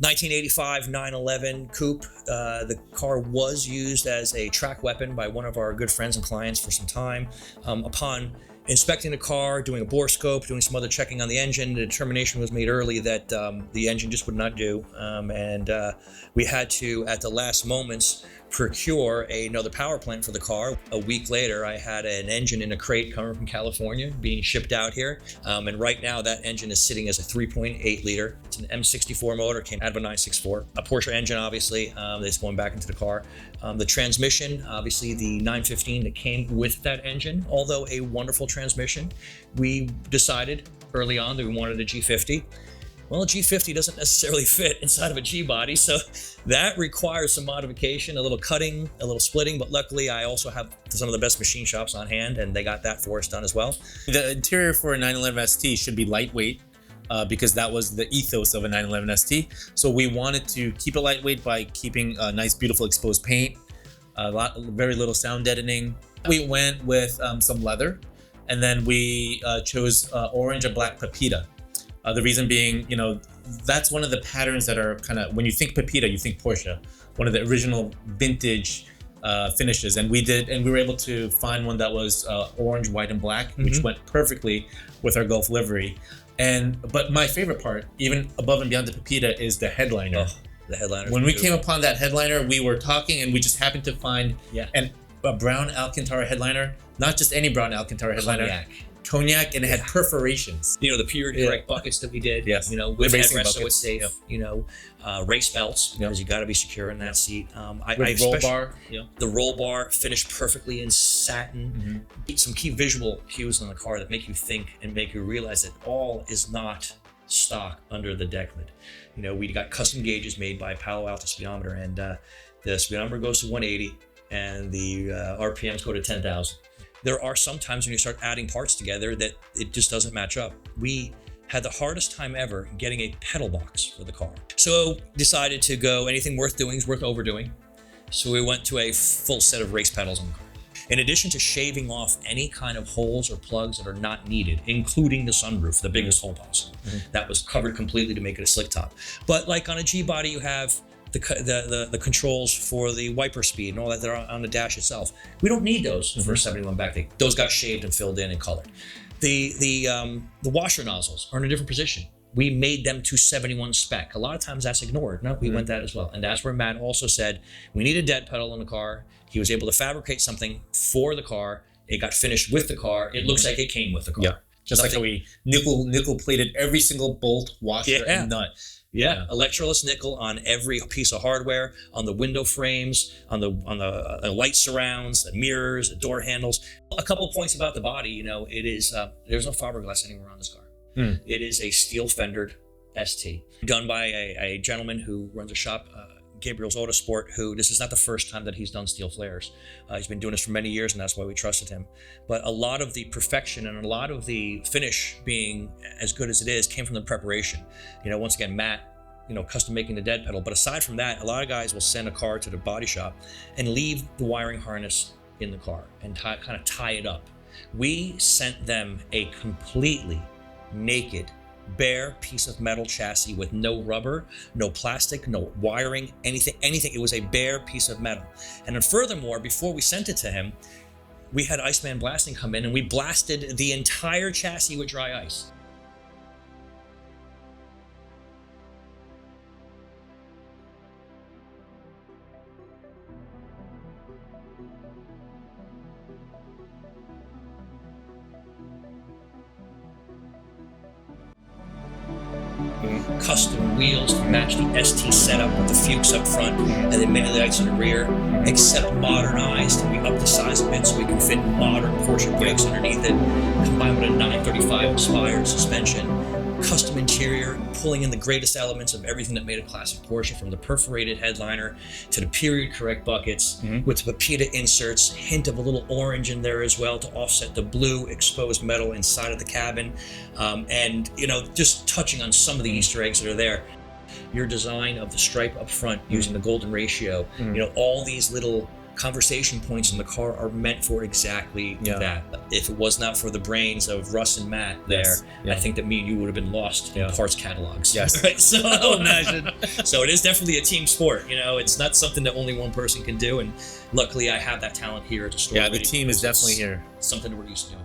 ...1985 911 Coupe. The car was used as a track weapon by one of our good friends and clients for some time. Upon inspecting the car, doing a bore scope, doing some other checking on the engine, the determination was made early that the engine just would not do. We had to, at the last moments, procure another power plant for the car. A week later, I had an engine in a crate coming from California being shipped out here. And right now that engine is sitting as a 3.8 liter. It's an M64 motor, came out of a 964. A Porsche engine, obviously, that's going back into the car. The transmission, obviously the 915 that came with that engine, although a wonderful transmission, we decided early on that we wanted a G50. Well, a G50 doesn't necessarily fit inside of a G-body, so that requires some modification, a little cutting, a little splitting, but luckily I also have some of the best machine shops on hand, and they got that for us done as well. The interior for a 911 ST should be lightweight because that was the ethos of a 911 ST. So we wanted to keep it lightweight by keeping a nice, beautiful exposed paint, very little sound deadening. We went with some leather, and then we chose orange and black Pepita. The reason being, you know, that's one of the patterns that are kind of, when you think Pepita, you think Porsche, one of the original vintage finishes. And we were able to find one that was orange, white, and black, which went perfectly with our Gulf livery. But my favorite part, even above and beyond the Pepita, is the headliner. Oh, the headliner. When we came upon that headliner, we were talking and we just happened to find a brown Alcantara headliner, not just any brown Alcantara headliner. Cognac, and it had perforations. You know, the purity correct buckets that we did. Yes. You know, with headrests so it's buckets. safe. You know, race belts because you got to be secure in that seat. With roll bar. The roll bar finished perfectly in satin. Some key visual cues on the car that make you think and make you realize that all is not stock under the deck lid. You know, we got custom gauges made by Palo Alto speedometer, and the speedometer goes to 180, and the RPMs go to 10,000. There are some times when you start adding parts together that it just doesn't match up. We had the hardest time ever getting a pedal box for the car. So decided to go, anything worth doing is worth overdoing. So we went to a full set of race pedals on the car. In addition to shaving off any kind of holes or plugs that are not needed, including the sunroof, the biggest hole possible. That was covered completely to make it a slick top. But like on a G body, you have the controls for the wiper speed and all that are on the dash itself. We don't need those for a 71 backtick. Those got shaved and filled in and colored. The washer nozzles are in a different position. We made them to 71 spec. A lot of times that's ignored. No, we went that as well. And that's where Matt also said, we need a dead pedal in the car. He was able to fabricate something for the car. It got finished with the car. It looks like it came with the car. Yeah. Just like how we nickel plated every single bolt, washer, and nut. Yeah, electroless nickel on every piece of hardware, on the window frames, on the light surrounds, the mirrors, the door handles. A couple of points about the body. You know, it is there's no fiberglass anywhere on this car. It is a steel fendered ST done by a gentleman who runs a shop, Gabriel's Autosport, who this is not the first time that he's done steel flares. He's been doing this for many years, and that's why we trusted him. But a lot of the perfection and a lot of the finish being as good as it is came from the preparation. You know, once again, Matt, you know, custom making the dead pedal. But aside from that, a lot of guys will send a car to the body shop and leave the wiring harness in the car and kind of tie it up. We sent them a completely naked bare piece of metal chassis with no rubber, no plastic, no wiring, anything. It was a bare piece of metal. And then furthermore, before we sent it to him, we had Iceman Blasting come in and we blasted the entire chassis with dry ice. Custom wheels to match the ST setup with the Fuchs up front and then many lights in the rear, except modernized. We upped the size of it so we can fit modern Porsche brakes underneath it, combined with a 935 inspired suspension. Custom interior, pulling in the greatest elements of everything that made a classic Porsche, from the perforated headliner to the period correct buckets, with the Papita inserts, hint of a little orange in there as well to offset the blue exposed metal inside of the cabin, and just touching on some of the Easter eggs that are there. Your design of the stripe up front using the golden ratio, all these little conversation points in the car are meant for exactly that. If it was not for the brains of Russ and Matt there, I think that me and you would have been lost in parts catalogs. Yes. Right? So imagine. So it is definitely a team sport. It's not something that only one person can do. And luckily I have that talent here at the store. Yeah, the team is definitely here. Something we're used to doing.